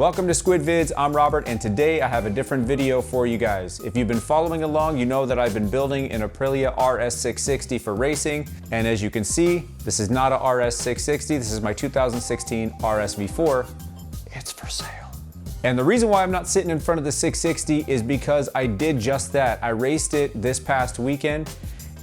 Welcome to SkwidVids, I'm Robert, and today I have a different video for you guys. If you've been following along, you know that I've been building an Aprilia RS 660 for racing, and as you can see, this is not a RS 660, this is my 2016 RS V4. It's for sale. And the reason why I'm not sitting in front of the 660 is because I did just that. I raced it this past weekend,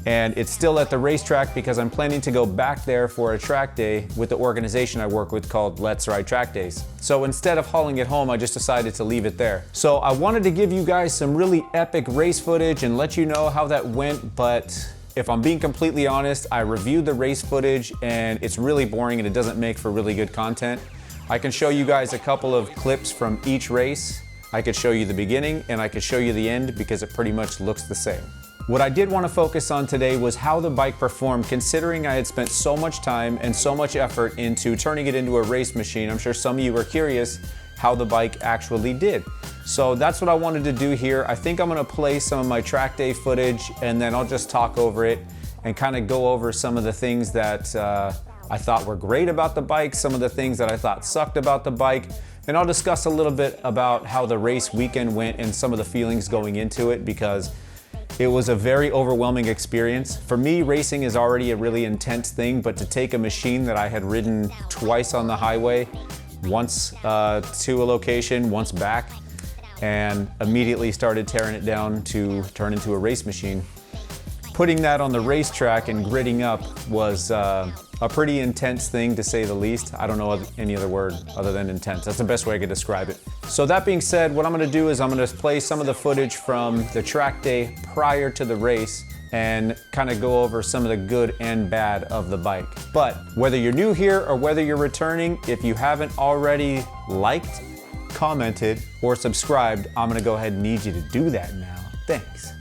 and it's still at the racetrack because I'm planning to go back there for a track day with the organization I work with called Let's Ride Track Days. So instead of hauling it home, I just decided to leave it there. So I wanted to give you guys some really epic race footage and let you know how that went, but if I'm being completely honest, I reviewed the race footage and it's really boring and it doesn't make for really good content. I can show you guys a couple of clips from each race. I could show you the beginning and I could show you the end because it pretty much looks the same. What I did want to focus on today was how the bike performed, considering I had spent so much time and so much effort into turning it into a race machine. I'm sure some of you were curious how the bike actually did. So that's what I wanted to do here. I think I'm going to play some of my track day footage and then I'll just talk over it and kind of go over some of the things that I thought were great about the bike, some of the things that I thought sucked about the bike, and I'll discuss a little bit about how the race weekend went and some of the feelings going into it, because it was a very overwhelming experience. For me, racing is already a really intense thing, but to take a machine that I had ridden twice on the highway, once to a location, once back, and immediately started tearing it down to turn into a race machine. Putting that on the racetrack and gridding up was a pretty intense thing, to say the least. I don't know any other word other than intense. That's the best way I could describe it. So that being said, what I'm gonna do is I'm gonna play some of the footage from the track day prior to the race and kind of go over some of the good and bad of the bike. But whether you're new here or whether you're returning, if you haven't already liked, commented, or subscribed, I'm gonna go ahead and need you to do that now. Thanks.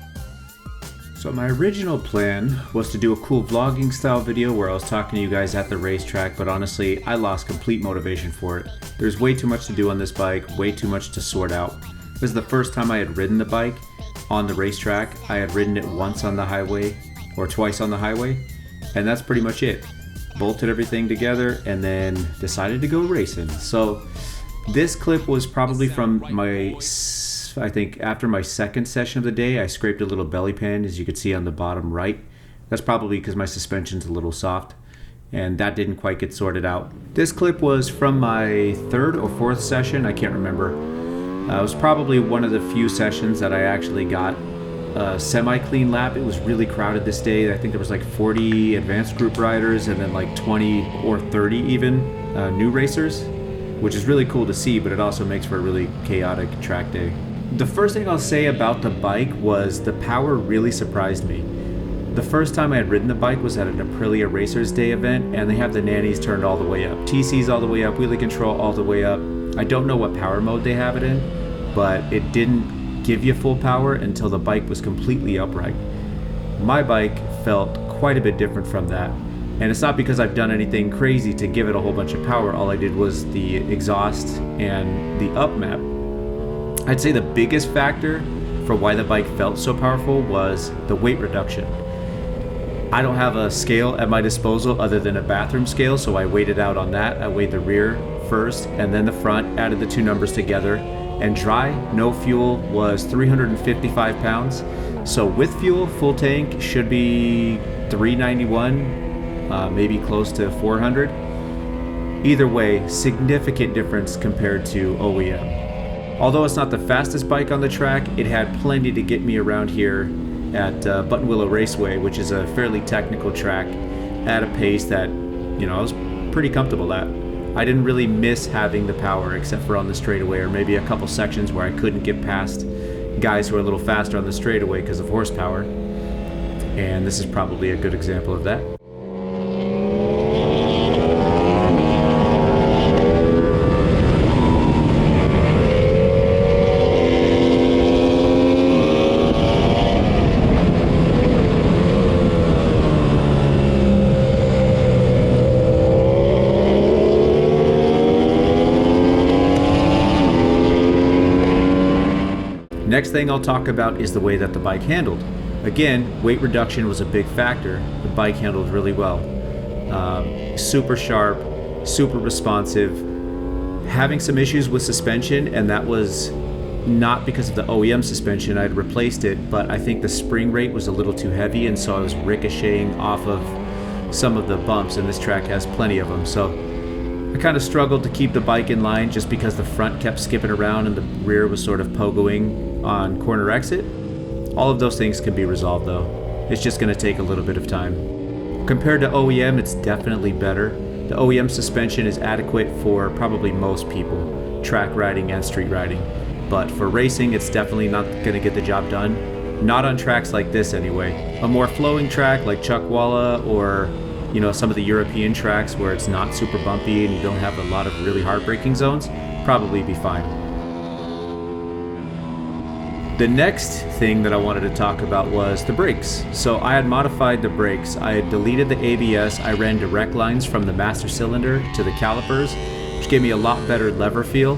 So my original plan was to do a cool vlogging style video where I was talking to you guys at the racetrack, but honestly, I lost complete motivation for it. There's way too much to do on this bike, way too much to sort out. This is the first time I had ridden the bike on the racetrack. I had ridden it once on the highway, or twice on the highway, and that's pretty much it. Bolted everything together and then decided to go racing. So this clip was probably from I think after my second session of the day. I scraped a little belly pan, as you can see on the bottom right. That's probably because my suspension's a little soft and that didn't quite get sorted out. This clip was from my third or fourth session, I can't remember. It was probably one of the few sessions that I actually got a semi-clean lap. It was really crowded this day. I think there was like 40 advanced group riders and then like 20 or 30 even new racers, which is really cool to see, but it also makes for a really chaotic track day. The first thing I'll say about the bike was the power really surprised me. The first time I had ridden the bike was at an Aprilia Racers Day event, and they have the nannies turned all the way up. TC's all the way up, wheelie control all the way up. I don't know what power mode they have it in, but it didn't give you full power until the bike was completely upright. My bike felt quite a bit different from that. And it's not because I've done anything crazy to give it a whole bunch of power. All I did was the exhaust and the up map. I'd say the biggest factor for why the bike felt so powerful was the weight reduction. I don't have a scale at my disposal other than a bathroom scale, so I weighed it out on that. I weighed the rear first and then the front, added the two numbers together, and dry, no fuel, was 355 pounds. So with fuel, full tank should be 391, maybe close to 400. Either way, significant difference compared to OEM. Although it's not the fastest bike on the track, it had plenty to get me around here at Buttonwillow Raceway, which is a fairly technical track, at a pace that, you know, I was pretty comfortable at. I didn't really miss having the power except for on the straightaway, or maybe a couple sections where I couldn't get past guys who are a little faster on the straightaway because of horsepower. And this is probably a good example of that. Next thing I'll talk about is the way that the bike handled. Again, weight reduction was a big factor. The bike handled really well. Super sharp, super responsive, having some issues with suspension, and that was not because of the OEM suspension. I'd replaced it, but I think the spring rate was a little too heavy, and so I was ricocheting off of some of the bumps, and this track has plenty of them. So I kind of struggled to keep the bike in line just because the front kept skipping around and the rear was sort of pogoing on corner exit. All of those things can be resolved though. It's just going to take a little bit of time. Compared to OEM, it's definitely better. The OEM suspension is adequate for probably most people, track riding and street riding. But for racing, it's definitely not going to get the job done. Not on tracks like this anyway. A more flowing track like Chuckwalla, or some of the European tracks where it's not super bumpy and you don't have a lot of really hard braking zones, probably be fine. The next thing that I wanted to talk about was the brakes. So I had modified the brakes. I had deleted the ABS. I ran direct lines from the master cylinder to the calipers, which gave me a lot better lever feel.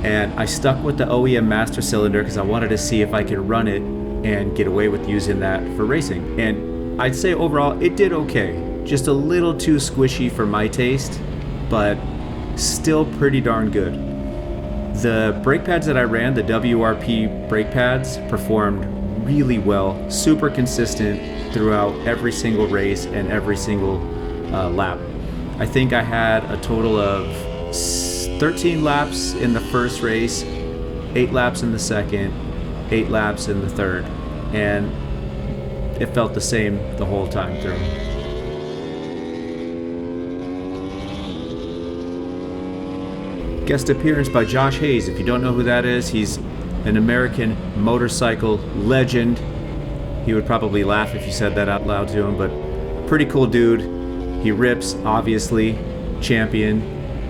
And I stuck with the OEM master cylinder because I wanted to see if I could run it and get away with using that for racing. And I'd say overall it did okay. Just a little too squishy for my taste, but still pretty darn good. The brake pads that I ran, the WRP brake pads, performed really well, super consistent throughout every single race and every single lap. I think I had a total of 13 laps in the first race, 8 laps in the second, 8 laps in the third, and it felt the same the whole time through. Guest appearance by Josh Hayes. If you don't know who that is, he's an American motorcycle legend. He would probably laugh if you said that out loud to him, but pretty cool dude. He rips, obviously, champion,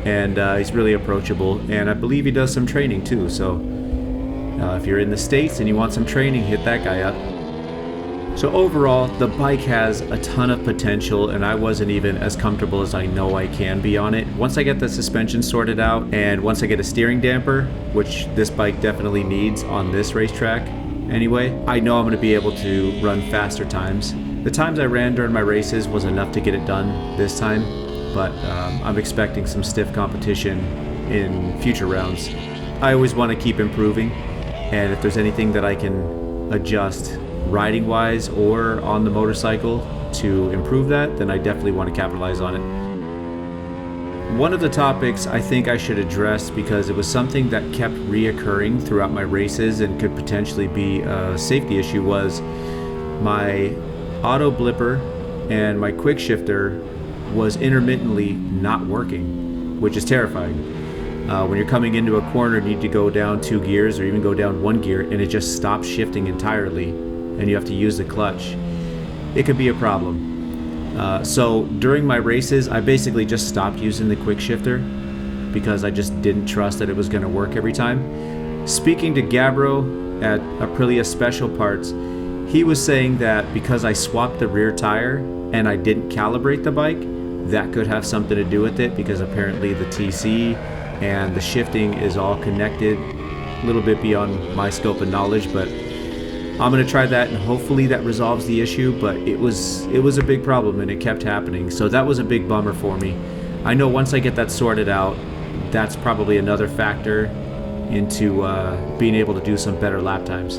and he's really approachable, and I believe he does some training too. So if you're in the States and you want some training, hit that guy up. So overall, the bike has a ton of potential, and I wasn't even as comfortable as I know I can be on it. Once I get the suspension sorted out, and once I get a steering damper, which this bike definitely needs on this racetrack anyway, I know I'm going to be able to run faster times. The times I ran during my races was enough to get it done this time, but I'm expecting some stiff competition in future rounds. I always want to keep improving, and if there's anything that I can adjust riding wise or on the motorcycle to improve that, then I definitely want to capitalize on it. One of the topics I think I should address, because it was something that kept reoccurring throughout my races and could potentially be a safety issue, was my auto blipper and my quick shifter was intermittently not working, which is terrifying. When you're coming into a corner, you need to go down 2 gears or even go down 1 gear, and it just stops shifting entirely, and you have to use the clutch. It could be a problem. So during my races, I basically just stopped using the quick shifter because I just didn't trust that it was going to work every time. Speaking to Gabbro at Aprilia Special Parts, he was saying that because I swapped the rear tire and I didn't calibrate the bike, that could have something to do with it, because apparently the TC and the shifting is all connected, a little bit beyond my scope of knowledge, but I'm going to try that and hopefully that resolves the issue. But it was a big problem and it kept happening, so that was a big bummer for me. I know once I get that sorted out, that's probably another factor into being able to do some better lap times.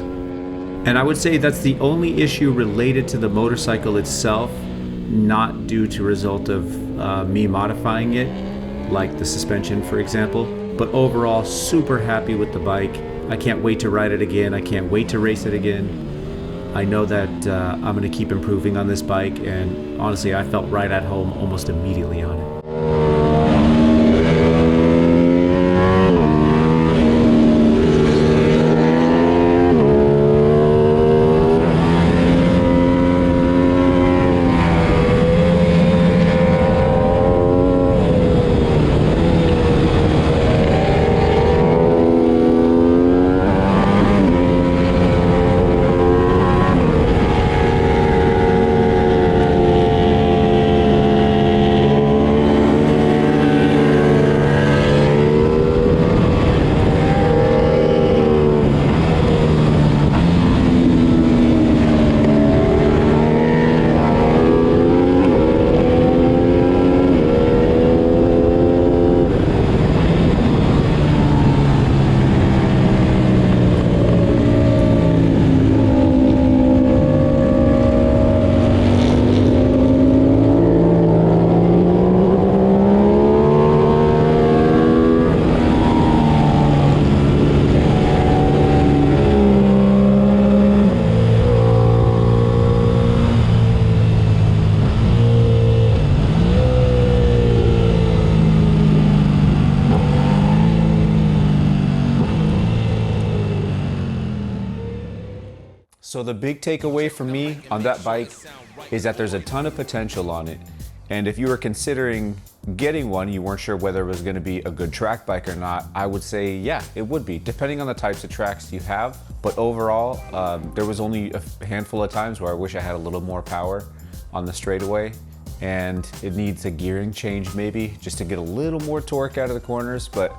And I would say that's the only issue related to the motorcycle itself, not due to result of me modifying it, like the suspension for example. But overall, super happy with the bike. I can't wait to ride it again. I can't wait to race it again. I know that I'm going to keep improving on this bike, and honestly, I felt right at home almost immediately on it. So the big takeaway for me on that bike is that there's a ton of potential on it. And if you were considering getting one, you weren't sure whether it was going to be a good track bike or not, I would say, yeah, it would be, depending on the types of tracks you have. But overall, there was only a handful of times where I wish I had a little more power on the straightaway, and it needs a gearing change maybe, just to get a little more torque out of the corners. But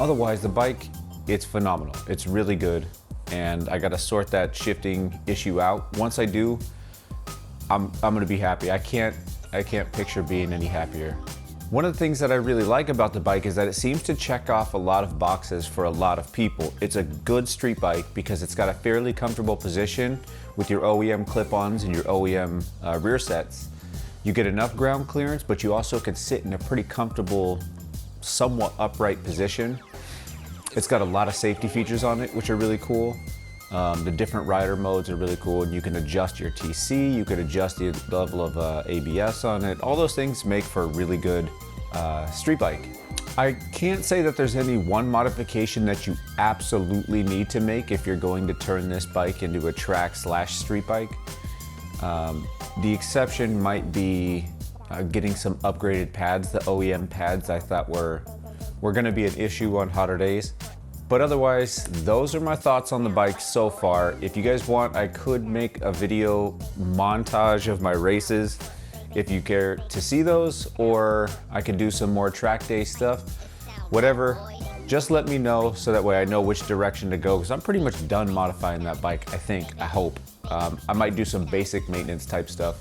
otherwise, the bike, it's phenomenal. It's really good, and I got to sort that shifting issue out. Once I do, I'm gonna be happy. I can't picture being any happier. One of the things that I really like about the bike is that it seems to check off a lot of boxes for a lot of people. It's a good street bike because it's got a fairly comfortable position with your OEM clip-ons and your OEM rear sets. You get enough ground clearance, but you also can sit in a pretty comfortable, somewhat upright position. It's got a lot of safety features on it, which are really cool. The different rider modes are really cool, and you can adjust your TC, you can adjust the level of ABS on it. All those things make for a really good street bike. I can't say that there's any one modification that you absolutely need to make if you're going to turn this bike into a track/street bike. The exception might be getting some upgraded pads. The OEM pads I thought were gonna be an issue on hotter days. But otherwise, those are my thoughts on the bike so far. If you guys want, I could make a video montage of my races if you care to see those, or I could do some more track day stuff. Whatever, just let me know so that way I know which direction to go, because I'm pretty much done modifying that bike, I think, I hope. I might do some basic maintenance type stuff.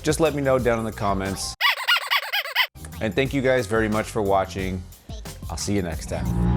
Just let me know down in the comments. And thank you guys very much for watching. I'll see you next time.